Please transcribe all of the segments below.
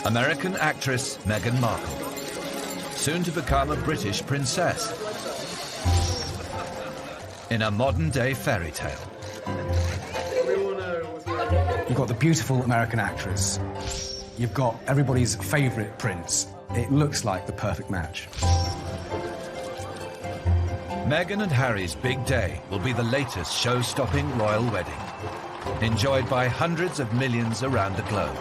American actress Meghan Markle, soon to become a British princess, in a modern-day fairy tale. You've got the beautiful American actress. You've got everybody's favourite prince. It looks like the perfect match. Meghan and Harry's big day will be the latest show-stopping royal wedding, enjoyed by hundreds of millions around the globe.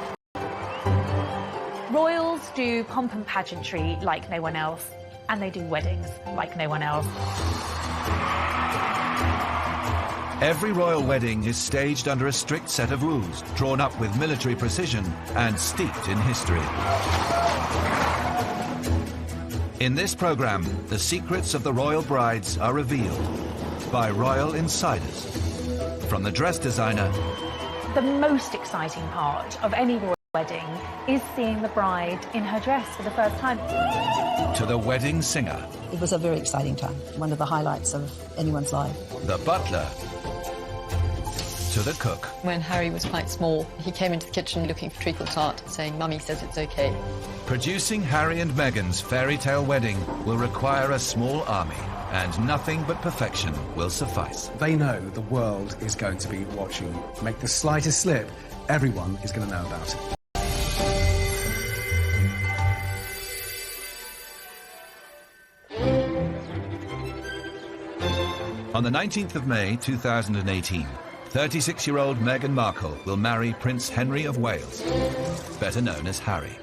Royals do pomp and pageantry like no one else, and they do weddings like no one else. Every royal wedding is staged under a strict set of rules, drawn up with military precision and steeped in history. In this programme, the secrets of the royal brides are revealed by royal insiders. From the dress designer... The most exciting part of any royal wedding is seeing the bride in her dress for the first time. To the wedding singer. It was a very exciting time, one of the highlights of anyone's life. The butler. To the cook. When Harry was quite small, he came into the kitchen looking for treacle tart, saying, "Mummy says it's okay." Producing Harry and Meghan's fairy tale wedding will require a small army, and nothing but perfection will suffice. They know the world is going to be watching. Make the slightest slip, everyone is going to know about it. On the 19th of May 2018, 36-year-old Meghan Markle will marry Prince Henry of Wales, better known as Harry.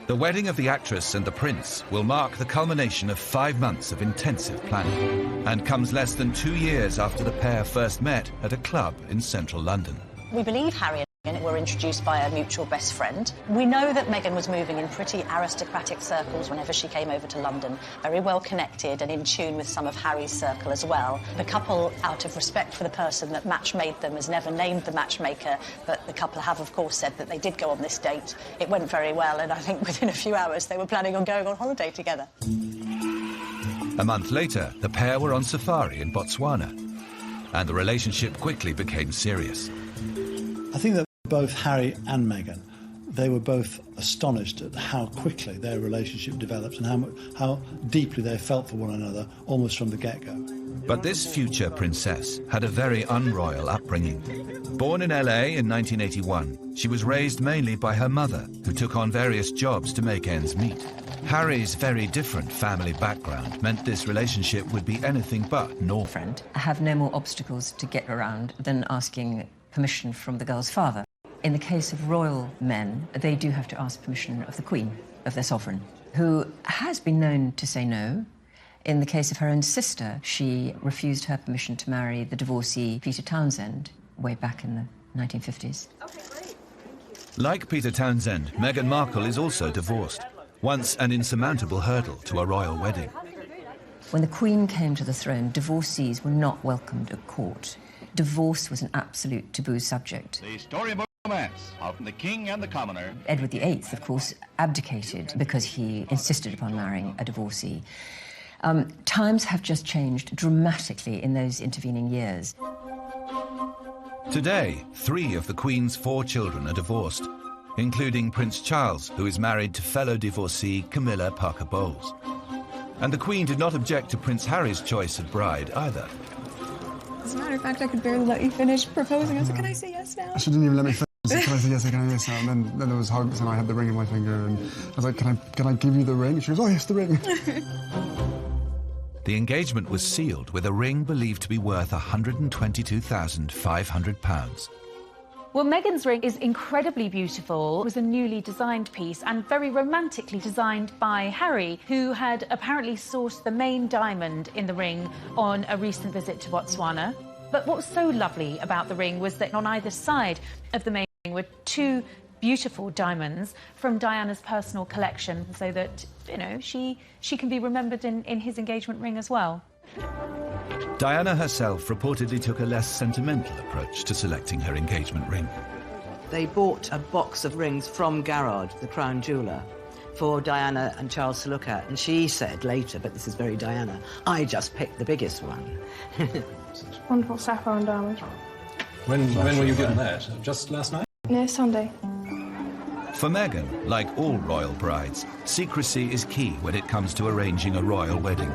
The wedding of the actress and the prince will mark the culmination of 5 months of intensive planning, and comes less than 2 years after the pair first met at a club in central London. We believe Harry and Meghan were introduced by a mutual best friend. We know that Meghan was moving in pretty aristocratic circles whenever she came over to London, very well connected and in tune with some of Harry's circle as well. The couple, out of respect for the person that match-made them, has never named the matchmaker, but the couple have, of course, said that they did go on this date. It went very well, and I think within a few hours they were planning on going on holiday together. A month later, the pair were on safari in Botswana, and the relationship quickly became serious. I think that both Harry and Meghan, they were both astonished at how quickly their relationship developed and how deeply they felt for one another almost from the get-go. But this future princess had a very unroyal upbringing. Born in LA in 1981, she was raised mainly by her mother, who took on various jobs to make ends meet. Harry's very different family background meant this relationship would be anything but normal. I have no more obstacles to get around than asking permission from the girl's father. In the case of royal men, they do have to ask permission of the Queen, of their sovereign, who has been known to say no. In the case of her own sister, she refused her permission to marry the divorcee Peter Townsend way back in the 1950s. Okay, great. Thank you. Like Peter Townsend, Meghan Markle is also divorced, once an insurmountable hurdle to a royal wedding. When the Queen came to the throne, divorcees were not welcomed at court. Divorce was an absolute taboo subject. The storybook romance of the king and the commoner. Edward VIII, of course, abdicated because he insisted upon marrying a divorcee. Times have just changed dramatically in those intervening years. Today, 3 of the Queen's 4 children are divorced, including Prince Charles, who is married to fellow divorcee Camilla Parker Bowles. And the Queen did not object to Prince Harry's choice of bride either. As a matter of fact, I could barely let you finish proposing. I was like, can I say yes now? She didn't even let me finish. Can I say yes, can I say yes now? And then there was hugs and I had the ring in my finger and I was like, can I give you the ring? And she goes, oh yes, the ring. The engagement was sealed with a ring believed to be worth £122,500. Well, Meghan's ring is incredibly beautiful. It was a newly designed piece and very romantically designed by Harry, who had apparently sourced the main diamond in the ring on a recent visit to Botswana. But what was so lovely about the ring was that on either side of the main ring were 2 beautiful diamonds from Diana's personal collection, so that, you know, she can be remembered in his engagement ring as well. Diana herself reportedly took a less sentimental approach to selecting her engagement ring. They bought a box of rings from Garrard, the crown jeweller, for Diana and Charles to look at, and she said later, but this is very Diana, I just picked the biggest one. Wonderful sapphire and diamond. When were you given that? Just last night? Yeah, Sunday. For Meghan, like all royal brides, secrecy is key when it comes to arranging a royal wedding.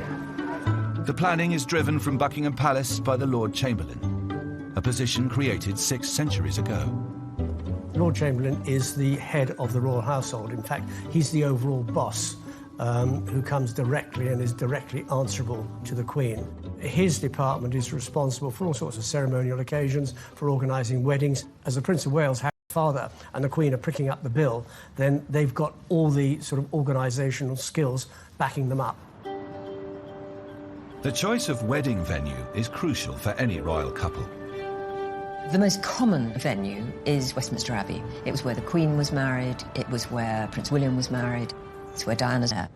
The planning is driven from Buckingham Palace by the Lord Chamberlain, a position created 6 centuries ago. Lord Chamberlain is the head of the royal household. In fact, he's the overall boss who comes directly and is directly answerable to the Queen. His department is responsible for all sorts of ceremonial occasions, for organising weddings. As the Prince of Wales, Harry's father, and the Queen are pricking up the bill, then they've got all the sort of organisational skills backing them up. The choice of wedding venue is crucial for any royal couple. The most common venue is Westminster Abbey. It was where the Queen was married, it was where Prince William was married, it's where Diana's there.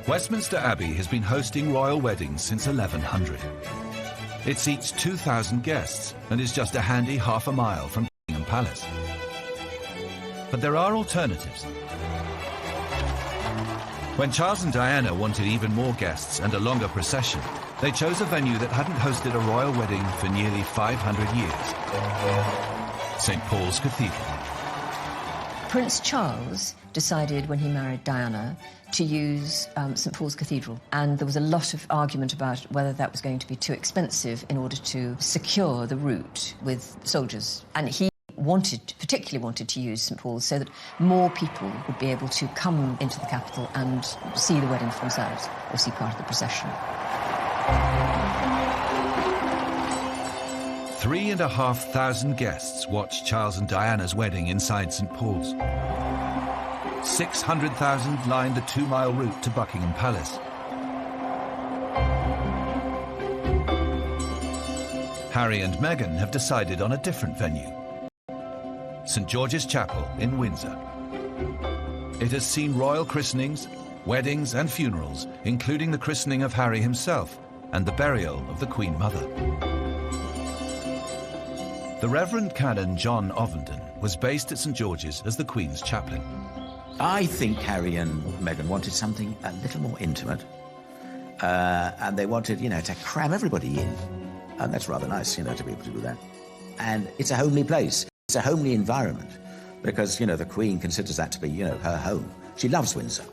Westminster Abbey has been hosting royal weddings since 1100. It seats 2,000 guests and is just a handy half a mile from Buckingham Palace. But there are alternatives. When Charles and Diana wanted even more guests and a longer procession, they chose a venue that hadn't hosted a royal wedding for nearly 500 years. St. Paul's Cathedral. Prince Charles decided when he married Diana to use St. Paul's Cathedral, and there was a lot of argument about whether that was going to be too expensive in order to secure the route with soldiers. And he particularly wanted to use St. Paul's so that more people would be able to come into the capital and see the wedding for themselves or see part of the procession. 3,500 guests watched Charles and Diana's wedding inside St. Paul's. 600,000 lined the 2-mile route to Buckingham Palace. Harry and Meghan have decided on a different venue. St. George's Chapel in Windsor. It has seen royal christenings, weddings and funerals, including the christening of Harry himself and the burial of the Queen Mother. The Reverend Canon John Ovenden was based at St. George's as the Queen's chaplain. I think Harry and Meghan wanted something a little more intimate. And they wanted, to cram everybody in. And that's rather nice, to be able to do that. And it's a homely place. It's a homely environment because, the Queen considers that to be, her home. She loves Windsor.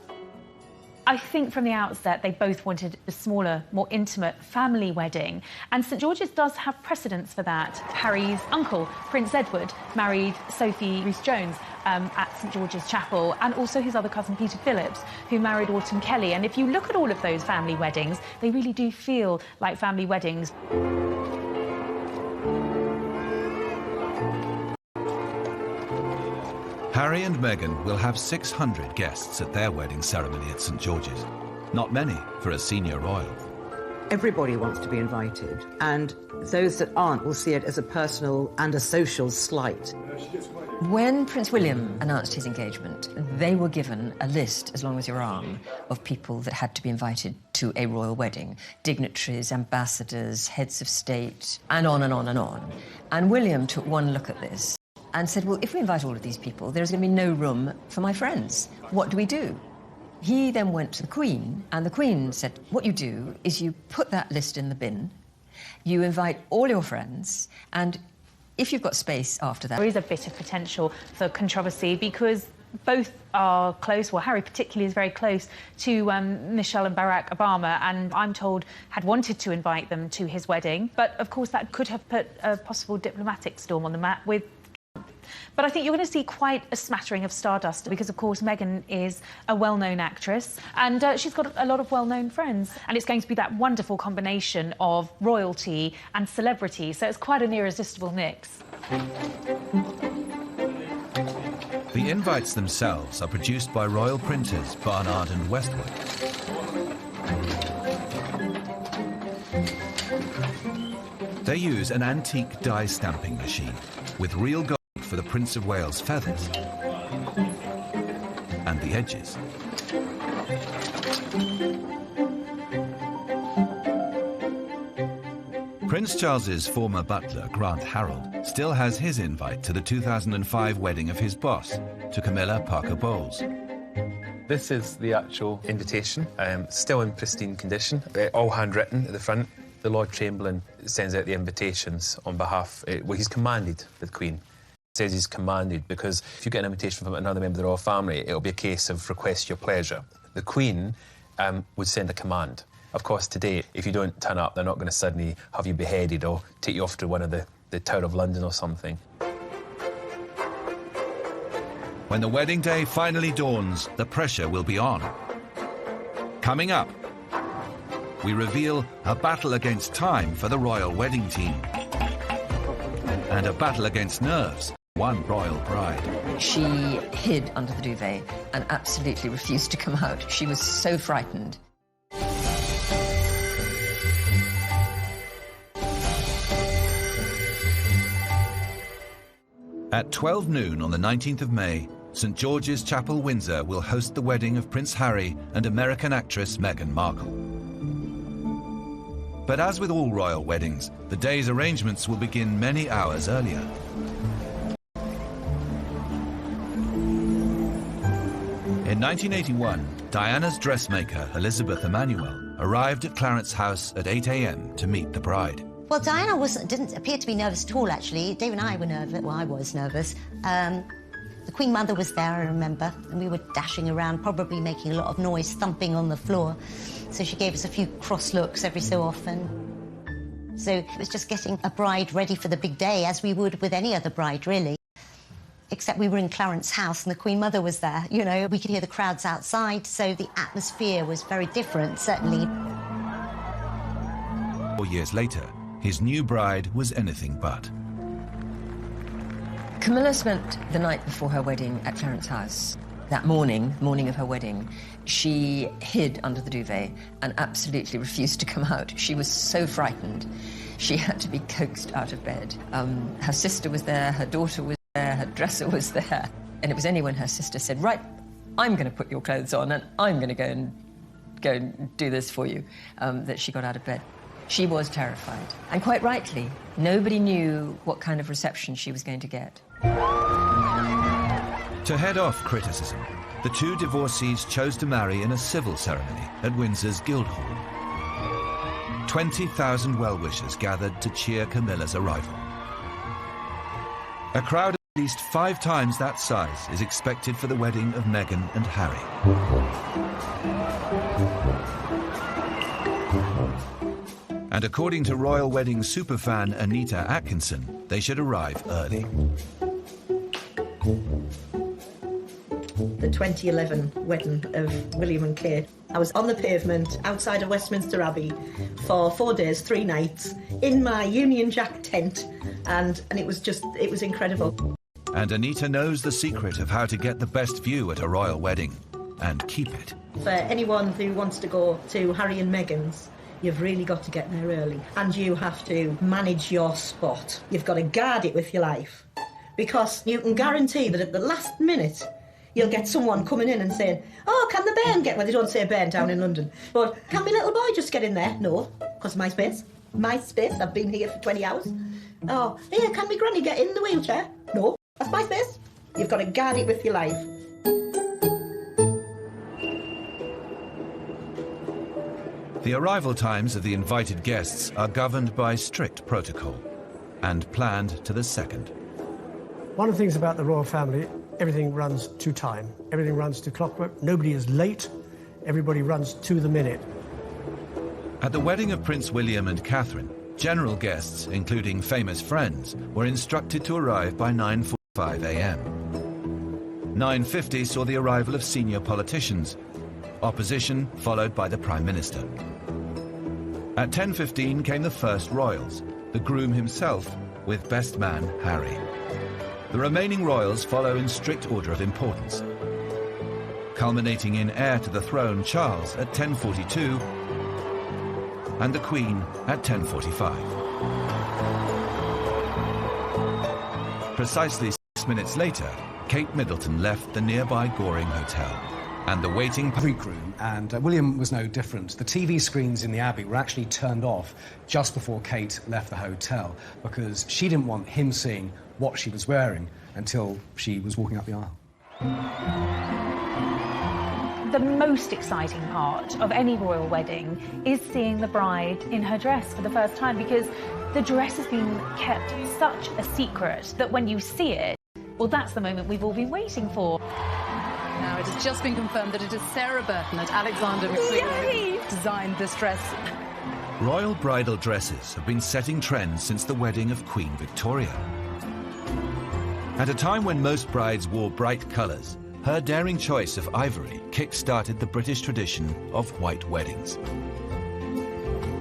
I think from the outset they both wanted a smaller, more intimate family wedding, and St George's does have precedents for that. Harry's uncle, Prince Edward, married Sophie Rhys-Jones at St George's Chapel, and also his other cousin Peter Phillips, who married Autumn Kelly. And if you look at all of those family weddings, they really do feel like family weddings. Harry and Meghan will have 600 guests at their wedding ceremony at St George's. Not many for a senior royal. Everybody wants to be invited, and those that aren't will see it as a personal and a social slight. When Prince William announced his engagement, they were given a list, as long as your arm, of people that had to be invited to a royal wedding. Dignitaries, ambassadors, heads of state, and on and on and on. And William took one look at this and said, well, if we invite all of these people, there's going to be no room for my friends. What do we do? He then went to the Queen, and the Queen said, what you do is you put that list in the bin, you invite all your friends, and if you've got space after that... There is a bit of potential for controversy because both are close, well, Harry particularly is very close to Michelle and Barack Obama, and I'm told had wanted to invite them to his wedding. But, of course, that could have put a possible diplomatic storm on the map with... But I think you're going to see quite a smattering of stardust because, of course, Meghan is a well-known actress and she's got a lot of well-known friends. And it's going to be that wonderful combination of royalty and celebrity, so it's quite an irresistible mix. The invites themselves are produced by royal printers Barnard and Westwood. They use an antique die stamping machine with real gold for the Prince of Wales' feathers and the edges. Prince Charles's former butler, Grant Harold, still has his invite to the 2005 wedding of his boss, to Camilla Parker Bowles. This is the actual invitation, still in pristine condition, all handwritten at the front. The Lord Chamberlain sends out the invitations on behalf, well, he's commanded the Queen says he's commanded, because if you get an invitation from another member of the royal family, it'll be a case of request your pleasure. The Queen would send a command. Of course, today, if you don't turn up, they're not going to suddenly have you beheaded or take you off to one of the Tower of London or something. When the wedding day finally dawns, the pressure will be on. Coming up, we reveal a battle against time for the royal wedding team. And a battle against nerves, one royal bride. She hid under the duvet and absolutely refused to come out. She was so frightened. At 12 noon on the 19th of May, St George's Chapel, Windsor will host the wedding of Prince Harry and American actress Meghan Markle. But as with all royal weddings, the day's arrangements will begin many hours earlier. In 1981, Diana's dressmaker, Elizabeth Emanuel, arrived at Clarence House at 8 a.m. to meet the bride. Well, Diana didn't appear to be nervous at all, actually. Dave and I were nervous. Well, I was nervous. The Queen Mother was there, I remember, and we were dashing around, probably making a lot of noise, thumping on the floor. So she gave us a few cross looks every so often. So it was just getting a bride ready for the big day, as we would with any other bride, really. Except we were in Clarence House and the Queen Mother was there, you know. We could hear the crowds outside, so the atmosphere was very different, certainly. 4 years later, his new bride was anything but. Camilla spent the night before her wedding at Clarence House. That morning of her wedding, she hid under the duvet and absolutely refused to come out. She was so frightened. She had to be coaxed out of bed. Her sister was there, her daughter was there, her dresser was there. And it was only when her sister said, right, I'm going to put your clothes on and I'm going to go and do this for you, that she got out of bed. She was terrified, and quite rightly. Nobody knew what kind of reception she was going to get. To head off criticism, the two divorcees chose to marry in a civil ceremony at Windsor's Guildhall. 20,000 well-wishers gathered to cheer Camilla's arrival. A crowd at least 5 times that size is expected for the wedding of Meghan and Harry. And according to royal wedding superfan Anita Atkinson, they should arrive early. The 2011 wedding of William and Kate. I was on the pavement outside of Westminster Abbey for 4 days, 3 nights, in my Union Jack tent, and it was incredible. And Anita knows the secret of how to get the best view at a royal wedding, and keep it. For anyone who wants to go to Harry and Meghan's, you've really got to get there early. And you have to manage your spot. You've got to guard it with your life. Because you can guarantee that at the last minute, you'll get someone coming in and saying, oh, can the bairn get... Well, they don't say bairn down in London. But can my little boy just get in there? No, because my space. My space. I've been here for 20 hours. Oh, here, can my granny get in the wheelchair? No, that's my space. You've got to guard it with your life. The arrival times of the invited guests are governed by strict protocol and planned to the second. One of the things about the royal family, everything runs to time. Everything runs to clockwork. Nobody is late. Everybody runs to the minute. At the wedding of Prince William and Catherine, general guests, including famous friends, were instructed to arrive by 9:45 a.m. 9:50 saw the arrival of senior politicians, opposition followed by the Prime Minister. At 10:15 came the first royals, the groom himself with best man Harry. The remaining royals follow in strict order of importance, culminating in heir to the throne Charles at 10:42 and the Queen at 10:45. Precisely 6 minutes later, Kate Middleton left the nearby Goring Hotel, and the waiting groom, and William was no different. The TV screens in the Abbey were actually turned off just before Kate left the hotel because she didn't want him seeing what she was wearing until she was walking up the aisle. The most exciting part of any royal wedding is seeing the bride in her dress for the first time, because the dress has been kept such a secret that when you see it, Well, that's the moment we've all been waiting for. Now, it has just been confirmed that it is Sarah Burton and Alexander McQueen who designed this dress. Royal bridal dresses have been setting trends since the wedding of Queen Victoria. At a time when most brides wore bright colours, her daring choice of ivory kick-started the British tradition of white weddings.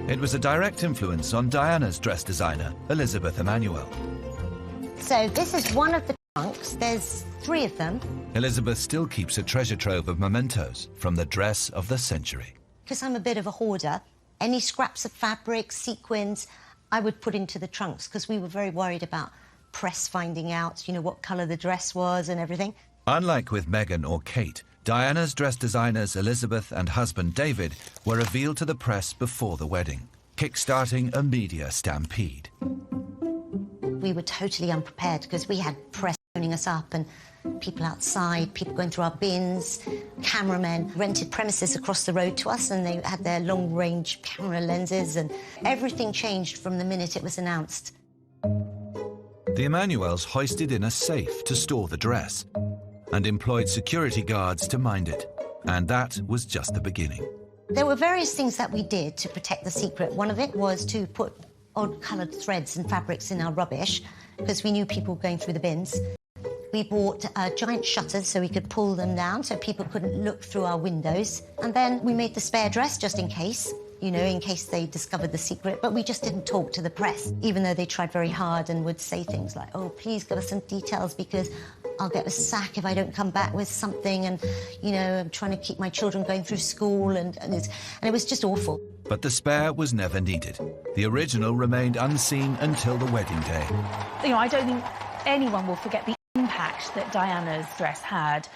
It was a direct influence on Diana's dress designer, Elizabeth Emanuel. So this is one of the trunks. There's 3 of them. Elizabeth still keeps a treasure trove of mementos from the dress of the century. Because I'm a bit of a hoarder, any scraps of fabric, sequins, I would put into the trunks because we were very worried about press finding out, you know, what colour the dress was and everything. Unlike with Meghan or Kate, Diana's dress designers Elizabeth and husband David were revealed to the press before the wedding, kick-starting a media stampede. We were totally unprepared because we had press phoning us up and people outside, people going through our bins, cameramen rented premises across the road to us and they had their long-range camera lenses and everything changed from the minute it was announced. The Emanuels hoisted in a safe to store the dress and employed security guards to mind it. And that was just the beginning. There were various things that we did to protect the secret. One of it was to put odd-coloured threads and fabrics in our rubbish because we knew people were going through the bins. We bought giant shutters so we could pull them down so people couldn't look through our windows. And then we made the spare dress just in case, you know, in case they discovered the secret. But we just didn't talk to the press, even though they tried very hard and would say things like, oh, please give us some details because I'll get a sack if I don't come back with something. And, you know, I'm trying to keep my children going through school. And it was just awful. But the spare was never needed. The original remained unseen until the wedding day. You know, I don't think anyone will forget the impact that Diana's dress had.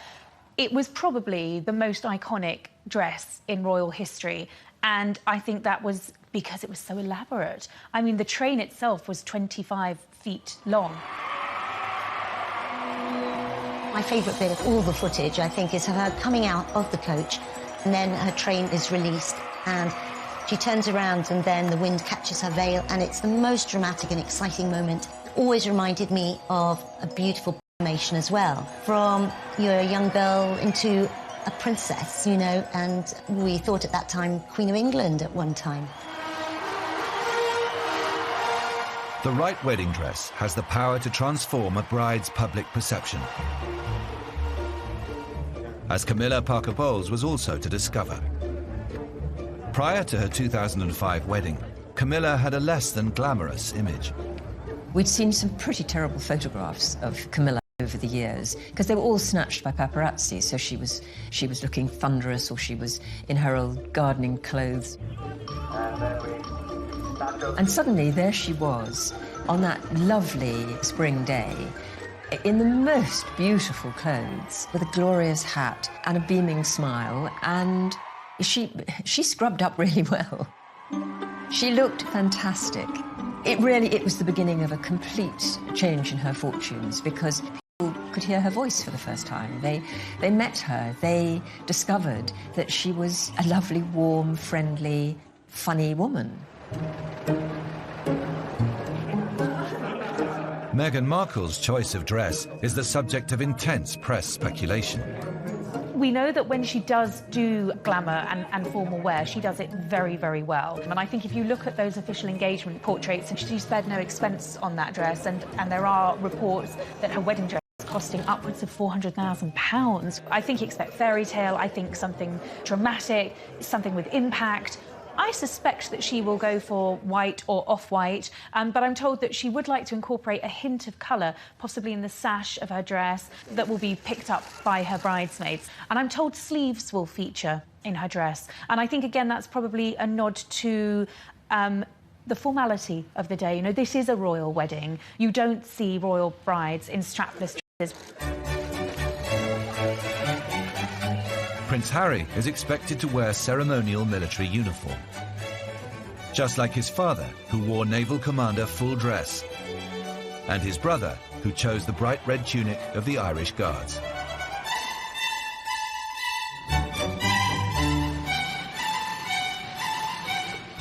It was probably the most iconic dress in royal history, and I think that was because it was so elaborate. I mean, the train itself was 25 feet long. My favourite bit of all the footage, I think, is her coming out of the coach, and then her train is released, and she turns around and then the wind catches her veil, and it's the most dramatic and exciting moment. Always reminded me of a beautiful transformation as well. From you're a young girl into a princess, you know, and we thought at that time Queen of England at one time. The right wedding dress has the power to transform a bride's public perception, as Camilla Parker Bowles was also to discover. Prior to her 2005 wedding, Camilla had a less than glamorous image. We'd seen some pretty terrible photographs of Camilla over the years because they were all snatched by paparazzi, so she was looking thunderous or she was in her old gardening clothes. And suddenly there she was on that lovely spring day in the most beautiful clothes with a glorious hat and a beaming smile, and she scrubbed up really well. She looked fantastic. It was the beginning of a complete change in her fortunes because people could hear her voice for the first time. They met her. They discovered that she was a lovely, warm, friendly, funny woman. Meghan Markle's choice of dress is the subject of intense press speculation. We know that when she does do glamour and formal wear, she does it very, very well. And I think if you look at those official engagement portraits, she spared no expense on that dress, and there are reports that her wedding dress is costing upwards of £400,000. I think you expect fairy tale, I think something dramatic, something with impact. I suspect that she will go for white or off-white, but I'm told that she would like to incorporate a hint of colour, possibly in the sash of her dress, that will be picked up by her bridesmaids. And I'm told sleeves will feature in her dress. And I think, again, that's probably a nod to the formality of the day. You know, this is a royal wedding. You don't see royal brides in strapless dresses. Prince Harry is expected to wear ceremonial military uniform, just like his father, who wore Naval Commander full dress, and his brother, who chose the bright red tunic of the Irish Guards.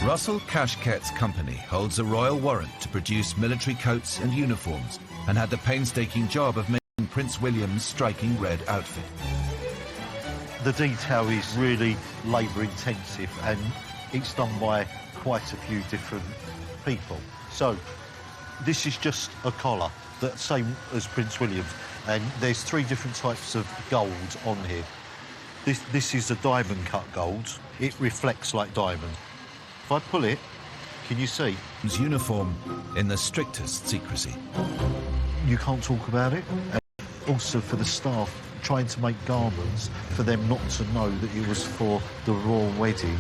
Russell Cashket's company holds a royal warrant to produce military coats and uniforms, and had the painstaking job of making Prince William's striking red outfit. The detail is really labour-intensive, and it's done by quite a few different people. So, this is just a collar, the same as Prince William's, and there's 3 different types of gold on here. This is a diamond-cut gold. It reflects like diamond. If I pull it, can you see? His uniform in the strictest secrecy. You can't talk about it. Also, for the staff, trying to make garments for them not to know that it was for the royal wedding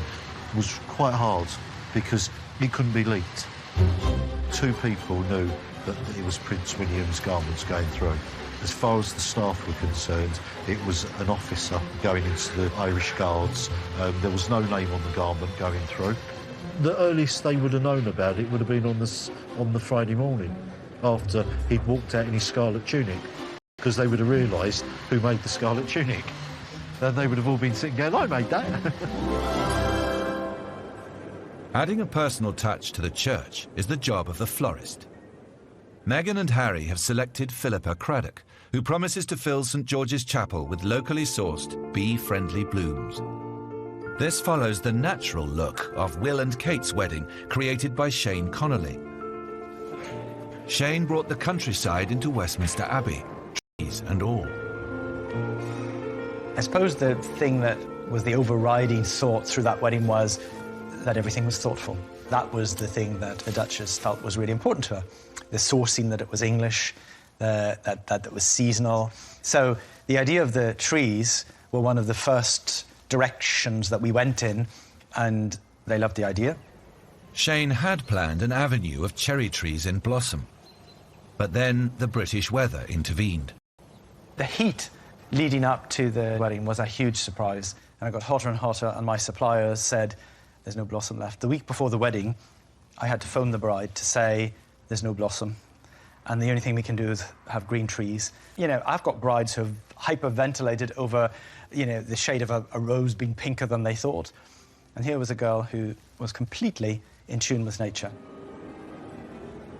was quite hard because it couldn't be leaked. 2 people knew that it was Prince William's garments going through. As far as the staff were concerned, it was an officer going into the Irish Guards. There was no name on the garment going through. The earliest they would have known about it would have been on the Friday morning, after he'd walked out in his scarlet tunic, because they would have realised who made the scarlet tunic. And they would have all been sitting going, I made that. Adding a personal touch to the church is the job of the florist. Meghan and Harry have selected Philippa Craddock, who promises to fill St George's Chapel with locally sourced, bee-friendly blooms. This follows the natural look of Will and Kate's wedding, created by Shane Connolly. Shane brought the countryside into Westminster Abbey, trees and all. I suppose the thing that was the overriding thought through that wedding was that everything was thoughtful. That was the thing that the Duchess felt was really important to her. The sourcing, that it was English, that it was seasonal. So the idea of the trees were one of the first directions that we went in, and they loved the idea. Shane had planned an avenue of cherry trees in blossom, but then the British weather intervened. The heat leading up to the wedding was a huge surprise, and it got hotter and hotter, and my suppliers said, there's no blossom left. The week before the wedding, I had to phone the bride to say, there's no blossom, and the only thing we can do is have green trees. You know, I've got brides who have hyperventilated over, you know, the shade of a rose being pinker than they thought. And here was a girl who was completely in tune with nature.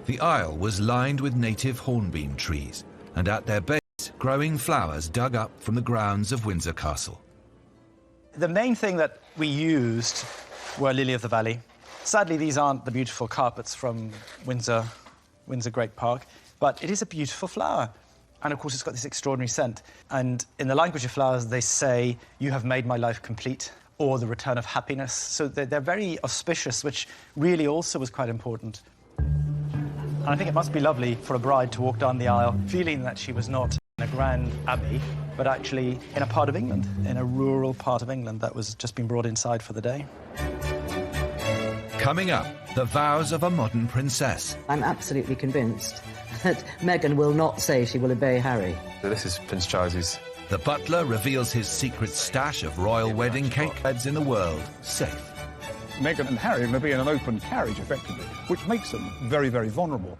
The aisle was lined with native hornbeam trees, and at their base, growing flowers dug up from the grounds of Windsor Castle. The main thing that we used were lily of the valley. Sadly, these aren't the beautiful carpets from Windsor Great Park, but it is a beautiful flower. And of course, it's got this extraordinary scent. And in the language of flowers, they say, you have made my life complete, or the return of happiness. So they're very auspicious, which really also was quite important. And I think it must be lovely for a bride to walk down the aisle feeling that she was not in a grand abbey, but actually in a part of England, in a rural part of England that was just being brought inside for the day. Coming up, the vows of a modern princess. I'm absolutely convinced that Meghan will not say she will obey Harry. So this is Prince Charles's. The butler reveals his secret stash of royal wedding cake. Beds in the world safe. Meghan and Harry are going to be in an open carriage, effectively, which makes them very, very vulnerable.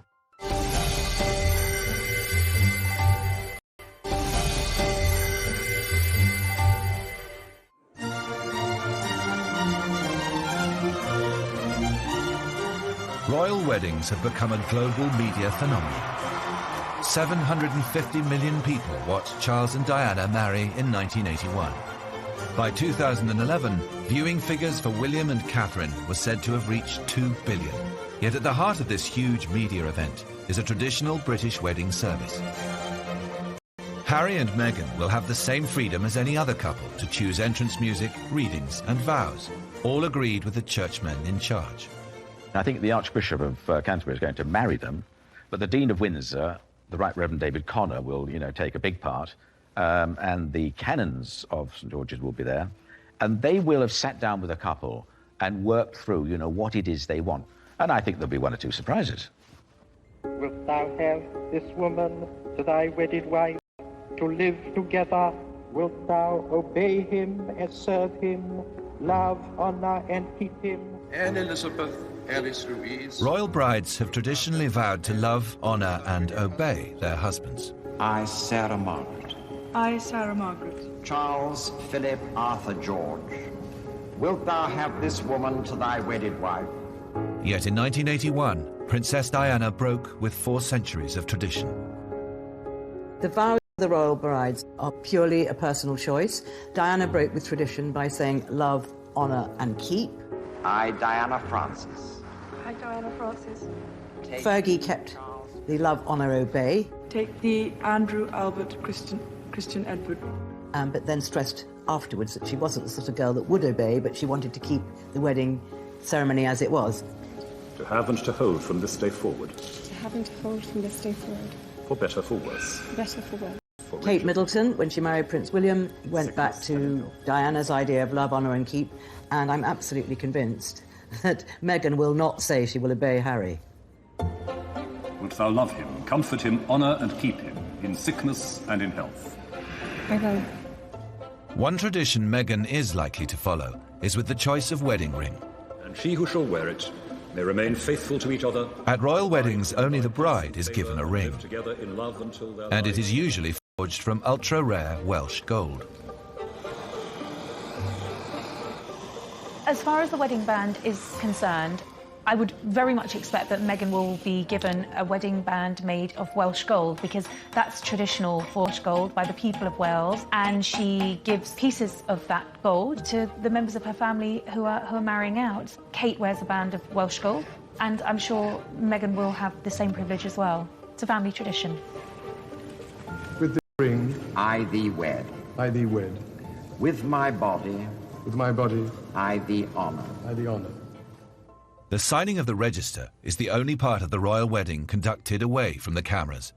Royal weddings have become a global media phenomenon. 750 million people watched Charles and Diana marry in 1981. By 2011, viewing figures for William and Catherine were said to have reached 2 billion. Yet at the heart of this huge media event is a traditional British wedding service. Harry and Meghan will have the same freedom as any other couple to choose entrance music, readings and vows, all agreed with the churchmen in charge. I think the Archbishop of Canterbury is going to marry them, but the Dean of Windsor, the Right Reverend David Connor, will, take a big part, and the canons of St George's will be there, and they will have sat down with a couple and worked through, what it is they want. And I think there'll be 1 or 2 surprises. Wilt thou have this woman to thy wedded wife, to live together? Wilt thou obey him and serve him, love, honour and keep him? And Elizabeth Alice Louise. Royal brides have traditionally vowed to love, honour and obey their husbands. I, Sarah Margaret. I, Sarah Margaret. Charles Philip Arthur George. Wilt thou have this woman to thy wedded wife? Yet in 1981, Princess Diana broke with 4 centuries of tradition. The vows The royal brides are purely a personal choice. Diana broke with tradition by saying love, honour and keep. I, Diana Frances. I, Diana Frances. Fergie kept the love, honour, obey. Take the Andrew Albert Christian Edward. But then stressed afterwards that she wasn't the sort of girl that would obey, but she wanted to keep the wedding ceremony as it was. To have and to hold from this day forward. To have and to hold from this day forward. For better, for worse. For better, for worse. Kate Middleton, when she married Prince William, went back to Diana's idea of love, honour and keep, and I'm absolutely convinced that Meghan will not say she will obey Harry. Wilt thou love him, comfort him, honour and keep him, in sickness and in health? I will. One tradition Meghan is likely to follow is with the choice of wedding ring. And she who shall wear it may remain faithful to each other. At royal weddings, only the bride is given a ring, Together in love until their and it is usually forged from ultra-rare Welsh gold. As far as the wedding band is concerned, I would very much expect that Meghan will be given a wedding band made of Welsh gold, because that's traditional for Welsh gold by the people of Wales, and she gives pieces of that gold to the members of her family who are marrying out. Kate wears a band of Welsh gold, and I'm sure Meghan will have the same privilege as well. It's a family tradition. With the ring, I thee wed. I thee wed. With my body, With my body, I thee honour. I thee honour. The signing of the register is the only part of the royal wedding conducted away from the cameras.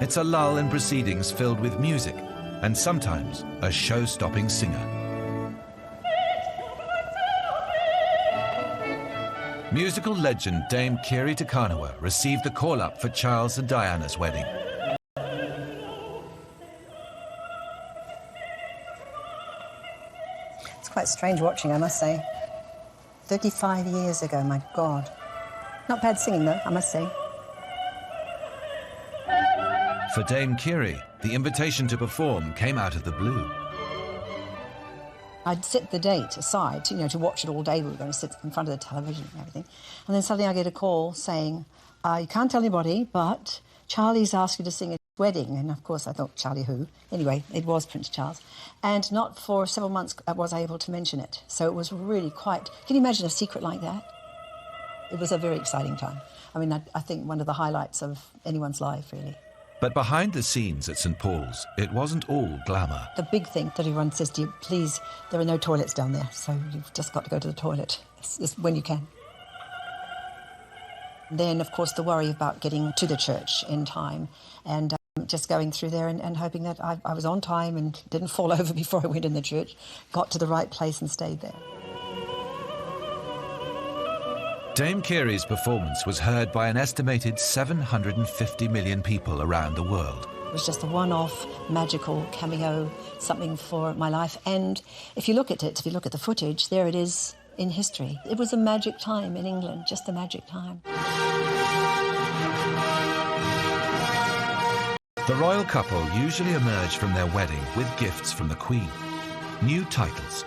It's a lull in proceedings filled with music and sometimes a show-stopping singer. Musical legend Dame Kiri Takanawa received the call-up for Charles and Diana's wedding. It's quite strange watching, I must say. 35 years ago, my God. Not bad singing, though, I must say. For Dame Kiri, the invitation to perform came out of the blue. I'd set the date aside, to watch it all day. We were going to sit in front of the television and everything. And then suddenly I get a call saying, you can't tell anybody, but Charlie's asked you to sing at his wedding. And, of course, I thought, Charlie who? Anyway, it was Prince Charles. And not for several months was I able to mention it. So it was really quite... Can you imagine a secret like that? It was a very exciting time. I mean, I think one of the highlights of anyone's life, really. But behind the scenes at St. Paul's, it wasn't all glamour. The big thing that everyone says to you, please, there are no toilets down there, so you've just got to go to the toilet when you can. Then, of course, the worry about getting to the church in time and just going through there and hoping that I was on time and didn't fall over before I went in the church, got to the right place and stayed there. Dame Kiri's performance was heard by an estimated 750 million people around the world. It was just a one-off, magical cameo, something for my life. And if you look at it, if you look at the footage, there it is in history. It was a magic time in England, just a magic time. The royal couple usually emerge from their wedding with gifts from the Queen. New titles.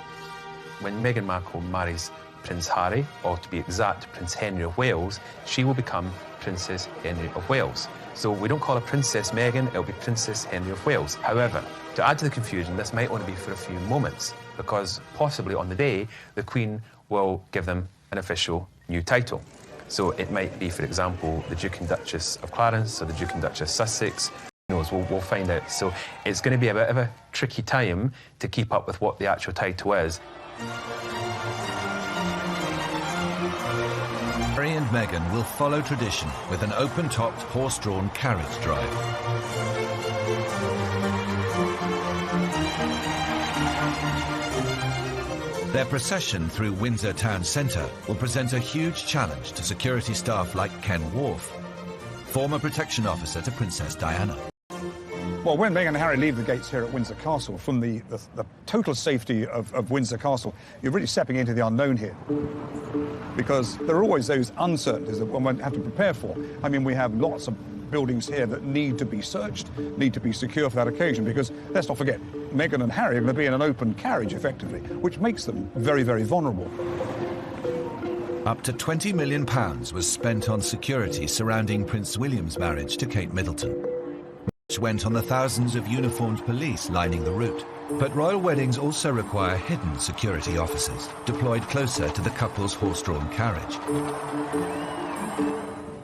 When Meghan Markle marries Prince Harry, or to be exact, Prince Henry of Wales, she will become Princess Henry of Wales. So we don't call her Princess Meghan, it'll be Princess Henry of Wales. However, to add to the confusion, this might only be for a few moments, because possibly on the day, the Queen will give them an official new title. So it might be, for example, the Duke and Duchess of Clarence or the Duke and Duchess Sussex. Who knows, we'll find out. So it's going to be a bit of a tricky time to keep up with what the actual title is. Harry and Meghan will follow tradition with an open-topped, horse-drawn carriage drive. Their procession through Windsor town centre will present a huge challenge to security staff like Ken Wharf, former protection officer to Princess Diana. Well, when Meghan and Harry leave the gates here at Windsor Castle, from the total safety of Windsor Castle, you're really stepping into the unknown here. Because there are always those uncertainties that one won't have to prepare for. I mean, we have lots of buildings here that need to be searched, need to be secure for that occasion, because let's not forget, Meghan and Harry are going to be in an open carriage, effectively, which makes them very, very vulnerable. Up to £20 million was spent on security surrounding Prince William's marriage to Kate Middleton. limits went on the thousands of uniformed police lining the route. But royal weddings also require hidden security officers, deployed closer to the couple's horse-drawn carriage.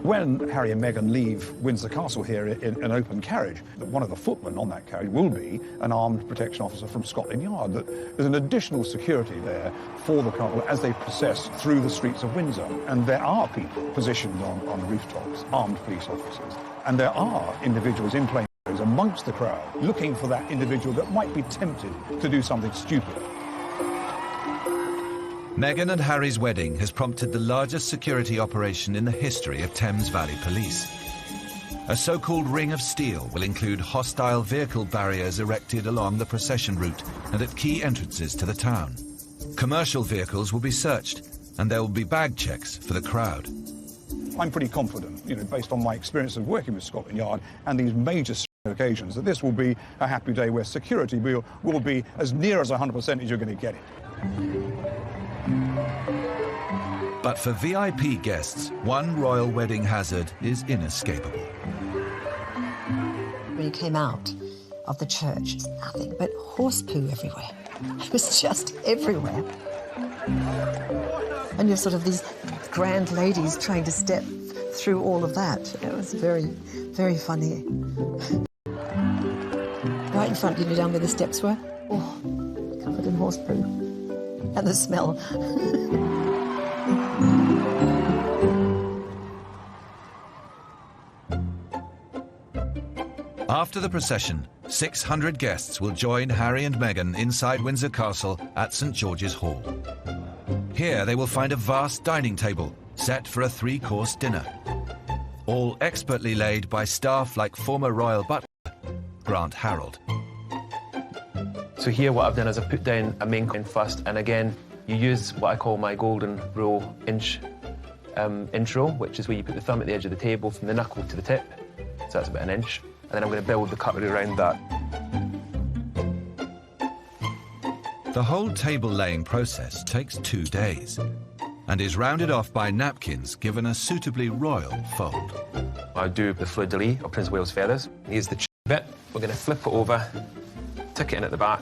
When Harry and Meghan leave Windsor Castle here in an open carriage, one of the footmen on that carriage will be an armed protection officer from Scotland Yard. There's an additional security there for the couple as they process through the streets of Windsor. And there are people positioned on rooftops, armed police officers. And there are individuals in plain clothes amongst the crowd looking for that individual that might be tempted to do something stupid. Meghan and Harry's wedding has prompted the largest security operation in the history of Thames Valley Police. A so-called ring of steel will include hostile vehicle barriers erected along the procession route and at key entrances to the town. Commercial vehicles will be searched, and there will be bag checks for the crowd. I'm pretty confident, based on my experience of working with Scotland Yard and these major occasions, that this will be a happy day where security will be as near as 100% as you're going to get it. But for VIP guests, one royal wedding hazard is inescapable. When you came out of the church, it's nothing but horse poo everywhere. It was just everywhere. And you're sort of these grand ladies trying to step through all of that. It was very, very funny. Right in front, down where the steps were. Oh, covered in horse poo. And the smell. After the procession, 600 guests will join Harry and Meghan inside Windsor Castle at St George's Hall. Here they will find a vast dining table set for a 3-course dinner, all expertly laid by staff like former royal butler Grant Harold. So here what I've done is I've put down a main coin first, and again you use what I call my golden rule inch roll, which is where you put the thumb at the edge of the table from the knuckle to the tip, so that's about 1 inch, and then I'm going to build the cutlery around that. The whole table laying process takes 2 days and is rounded off by napkins given a suitably royal fold. I do the fleur-de-lis or Prince of Wales feathers. Here's the bit. We're going to flip it over, tuck it in at the back,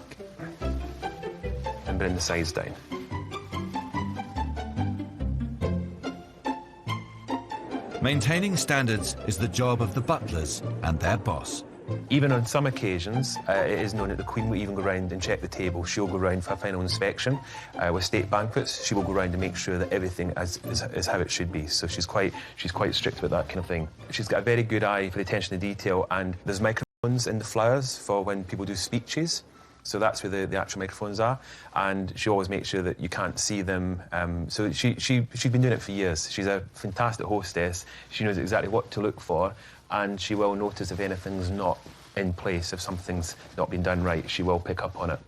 and bring the sides down. Maintaining standards is the job of the butlers and their boss. Even on some occasions, it is known that the Queen will even go round and check the table. She'll go round for a final inspection. With state banquets, she will go round and make sure that everything is how it should be. So she's quite strict about that kind of thing. She's got a very good eye for the attention to detail, and there's microphones in the flowers for when people do speeches. So that's where the actual microphones are, and she always makes sure that you can't see them. So she's been doing it for years. She's a fantastic hostess. She knows exactly what to look for, and she will notice if anything's not in place, if something's not been done right, she will pick up on it.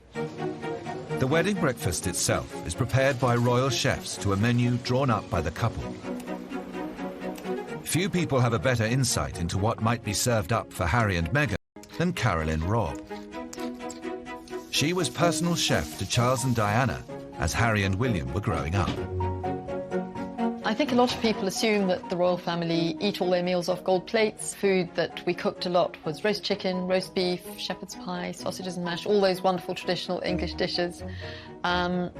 The wedding breakfast itself is prepared by royal chefs to a menu drawn up by the couple. Few people have a better insight into what might be served up for Harry and Meghan than Carolyn Robb. She was personal chef to Charles and Diana as Harry and William were growing up. I think a lot of people assume that the royal family eat all their meals off gold plates. Food that we cooked a lot was roast chicken, roast beef, shepherd's pie, sausages and mash, all those wonderful traditional English dishes. Can't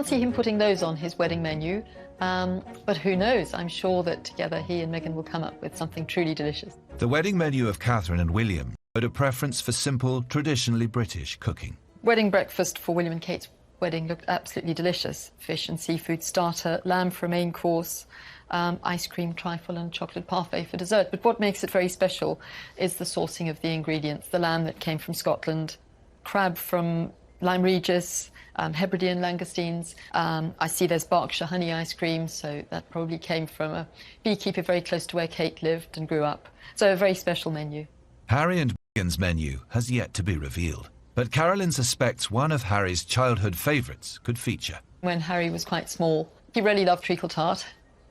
see him putting those on his wedding menu, but who knows? I'm sure that together he and Meghan will come up with something truly delicious. The wedding menu of Catherine and William showed a preference for simple, traditionally British cooking. Wedding breakfast for William and Kate's wedding looked absolutely delicious. Fish and seafood starter, lamb for a main course, ice cream, trifle and chocolate parfait for dessert. But what makes it very special is the sourcing of the ingredients. The lamb that came from Scotland, crab from Lyme Regis, Hebridean langoustines. I see there's Berkshire honey ice cream, so that probably came from a beekeeper very close to where Kate lived and grew up. So a very special menu. Harry and Meghan's menu has yet to be revealed, but Carolyn suspects one of Harry's childhood favourites could feature. When Harry was quite small, he really loved treacle tart,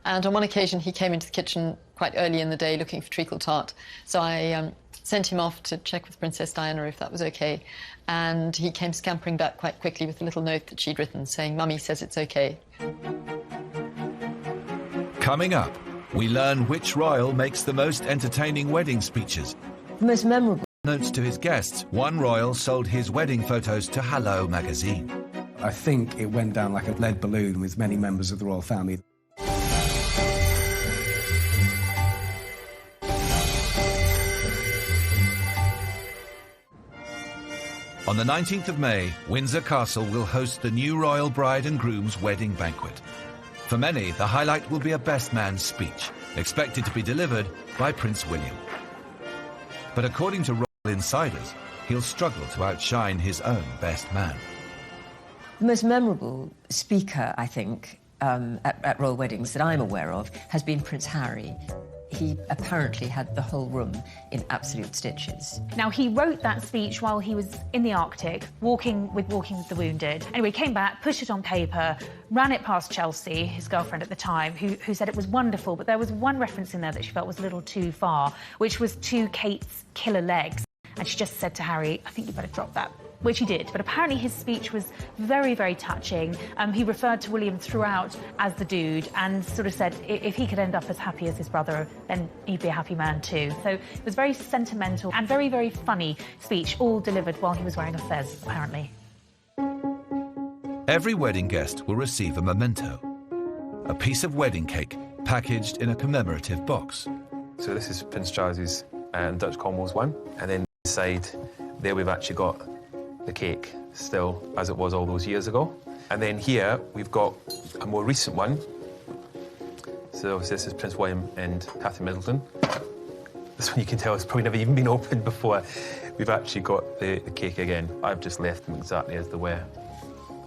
and on one occasion he came into the kitchen quite early in the day looking for treacle tart. So I sent him off to check with Princess Diana if that was okay, and he came scampering back quite quickly with a little note that she'd written saying, "Mummy says it's okay." Coming up, we learn which royal makes the most entertaining wedding speeches. The most memorable Notes to his guests, one royal sold his wedding photos to Hello magazine. I think it went down like a lead balloon with many members of the royal family. On the 19th of May, Windsor Castle will host the new royal bride and groom's wedding banquet. For many, the highlight will be a best man speech, expected to be delivered by Prince William. But according to royal insiders, he'll struggle to outshine his own best man. The most memorable speaker, I think, at royal weddings that I'm aware of has been Prince Harry. He apparently had the whole room in absolute stitches. Now, he wrote that speech while he was in the Arctic, walking with the Wounded. Anyway, he came back, pushed it on paper, ran it past Chelsea, his girlfriend at the time, who said it was wonderful, but there was one reference in there that she felt was a little too far, which was to Kate's killer legs. And she just said to Harry, I think you better drop that, which he did. But apparently his speech was very, very touching. He referred to William throughout as the dude and sort of said if he could end up as happy as his brother, then he'd be a happy man too. So it was very sentimental and very, very funny speech, all delivered while he was wearing a fez, apparently. Every wedding guest will receive a memento, a piece of wedding cake packaged in a commemorative box. So this is Prince Charles's Dutch Commonwealth one, and then inside there we've actually got the cake still as it was all those years ago. And then here we've got a more recent one. So obviously this is Prince William and Catherine Middleton. This one you can tell has probably never even been opened before. We've actually got the cake again. I've just left them exactly as they were.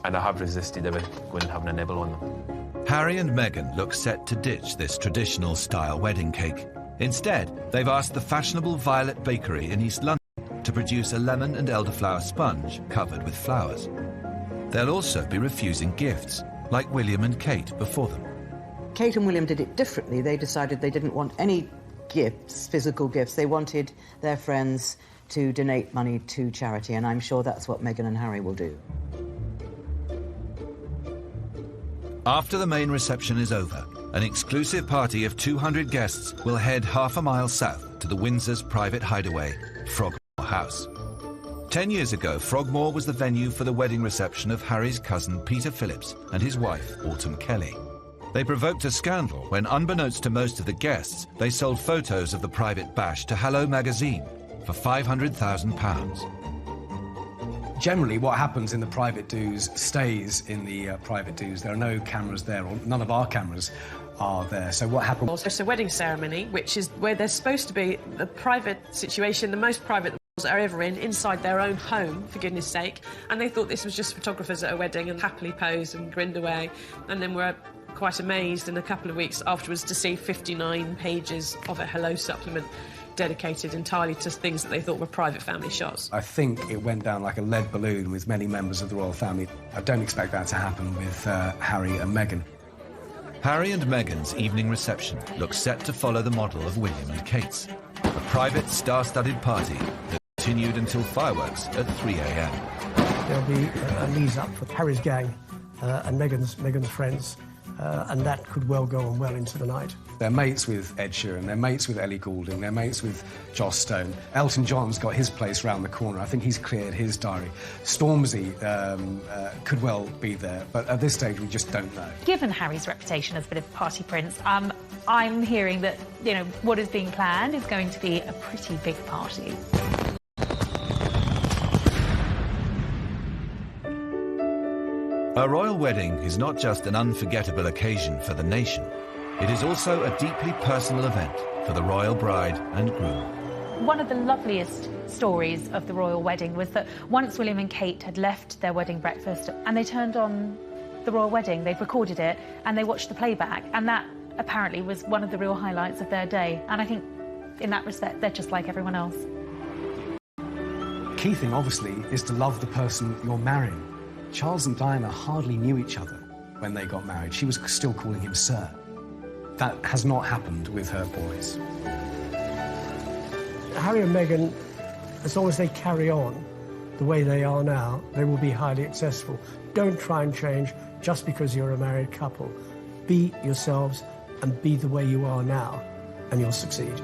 And I have resisted ever going and having a nibble on them. Harry and Meghan look set to ditch this traditional style wedding cake. Instead, they've asked the fashionable Violet Bakery in East London to produce a lemon and elderflower sponge covered with flowers. They'll also be refusing gifts, like William and Kate before them. Kate and William did it differently. They decided they didn't want any gifts, physical gifts. They wanted their friends to donate money to charity, and I'm sure that's what Meghan and Harry will do. After the main reception is over, an exclusive party of 200 guests will head half a mile south to the Windsor's private hideaway, Frogmore House. 10 years ago, Frogmore was the venue for the wedding reception of Harry's cousin Peter Phillips and his wife, Autumn Kelly. They provoked a scandal when, unbeknownst to most of the guests, they sold photos of the private bash to Hello magazine for £500,000. Generally, what happens in the private do's stays in the private do's. There are no cameras there, or none of our cameras are there. So what happened? Also, it's a wedding ceremony, which is where there's supposed to be a private situation, the most private the are ever in, inside their own home, for goodness sake. And they thought this was just photographers at a wedding and happily posed and grinned away. And then we're quite amazed in a couple of weeks afterwards to see 59 pages of a Hello supplement dedicated entirely to things that they thought were private family shots. I think it went down like a lead balloon with many members of the royal family. I don't expect that to happen with Harry and Meghan. Harry and Meghan's evening reception looks set to follow the model of William and Kate's, a private star-studded party that continued until fireworks at 3 a.m. There'll be a lead up for Harry's gang and Meghan's friends, and that could well go on well into the night. They're mates with Ed Sheeran, they're mates with Ellie Goulding, they're mates with Joss Stone. Elton John's got his place round the corner. I think he's cleared his diary. Stormzy could well be there, but at this stage we just don't know. Given Harry's reputation as a bit of party prince, I'm hearing that, what is being planned is going to be a pretty big party. A royal wedding is not just an unforgettable occasion for the nation. It is also a deeply personal event for the royal bride and groom. One of the loveliest stories of the royal wedding was that once William and Kate had left their wedding breakfast and they turned on the royal wedding, they'd recorded it and they watched the playback, and that apparently was one of the real highlights of their day. And I think in that respect, they're just like everyone else. Key thing, obviously, is to love the person you're marrying. Charles and Diana hardly knew each other when they got married. She was still calling him Sir. That has not happened with her boys. Harry and Meghan, as long as they carry on the way they are now, they will be highly successful. Don't try and change just because you're a married couple. Be yourselves and be the way you are now, and you'll succeed.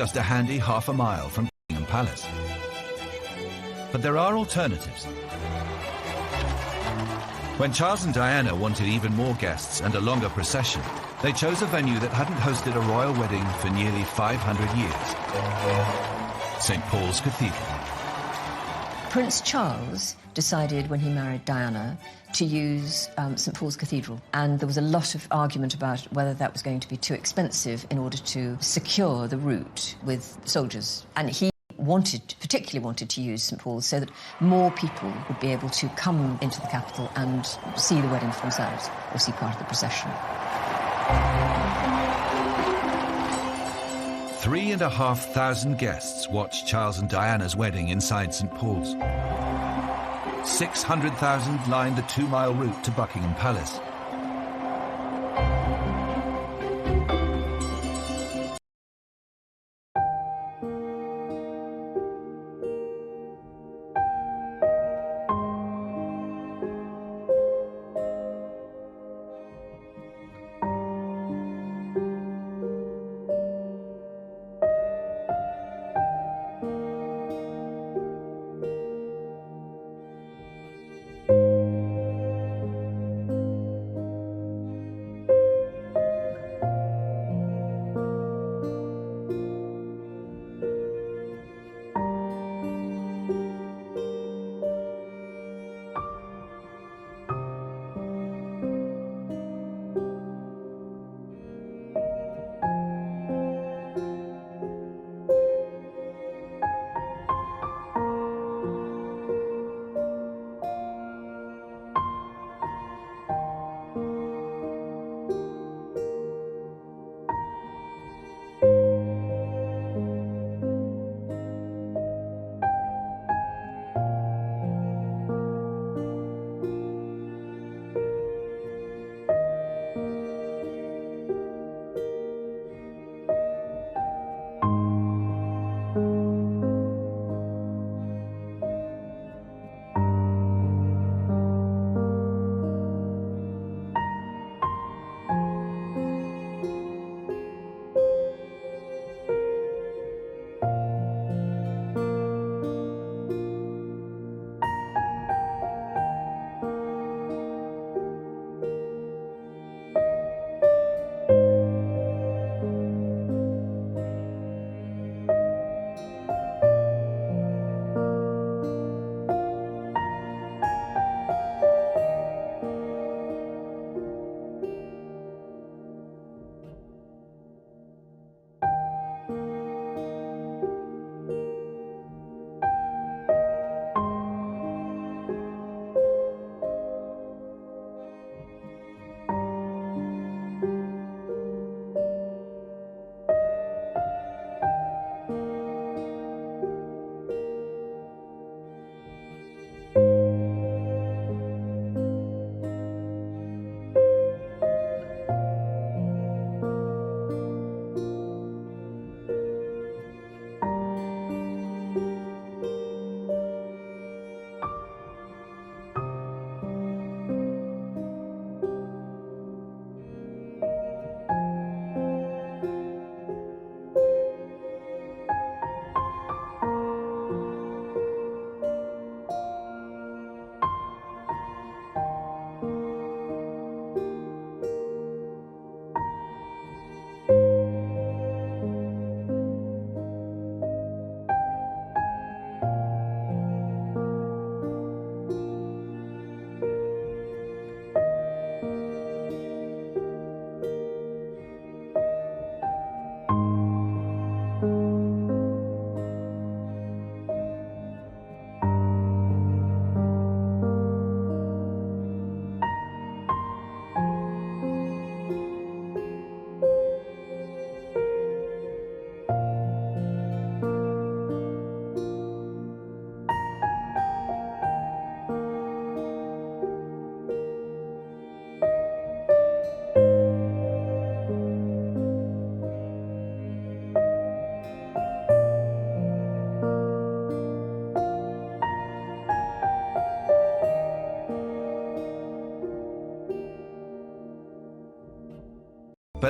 just a handy half a mile from Buckingham Palace. But there are alternatives. When Charles and Diana wanted even more guests and a longer procession, they chose a venue that hadn't hosted a royal wedding for nearly 500 years, St. Paul's Cathedral. Prince Charles decided when he married Diana to use St. Paul's Cathedral, and there was a lot of argument about whether that was going to be too expensive in order to secure the route with soldiers. And he particularly wanted to use St. Paul's so that more people would be able to come into the capital and see the wedding for themselves or see part of the procession. 3,500 guests watched Charles and Diana's wedding inside St. Paul's. 600,000 lined the 2-mile route to Buckingham Palace.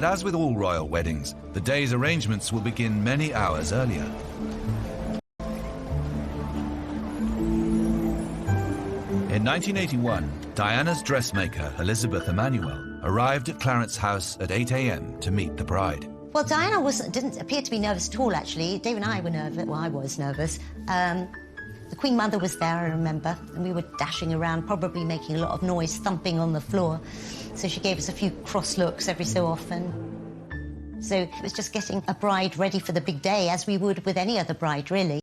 But as with all royal weddings, the day's arrangements will begin many hours earlier. In 1981, Diana's dressmaker, Elizabeth Emanuel, arrived at Clarence House at 8 a.m. to meet the bride. Well, Diana didn't appear to be nervous at all, actually. Dave and I were nervous. Well, I was nervous. The Queen Mother was there, I remember, and we were dashing around, probably making a lot of noise, thumping on the floor. So she gave us a few cross looks every so often. So it was just getting a bride ready for the big day, as we would with any other bride, really.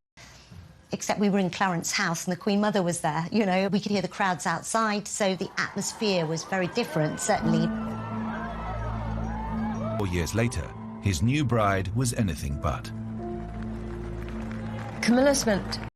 Except we were in Clarence House and the Queen Mother was there. You know, we could hear the crowds outside, so the atmosphere was very different, certainly. 4 years later, his new bride was anything but. Camilla spent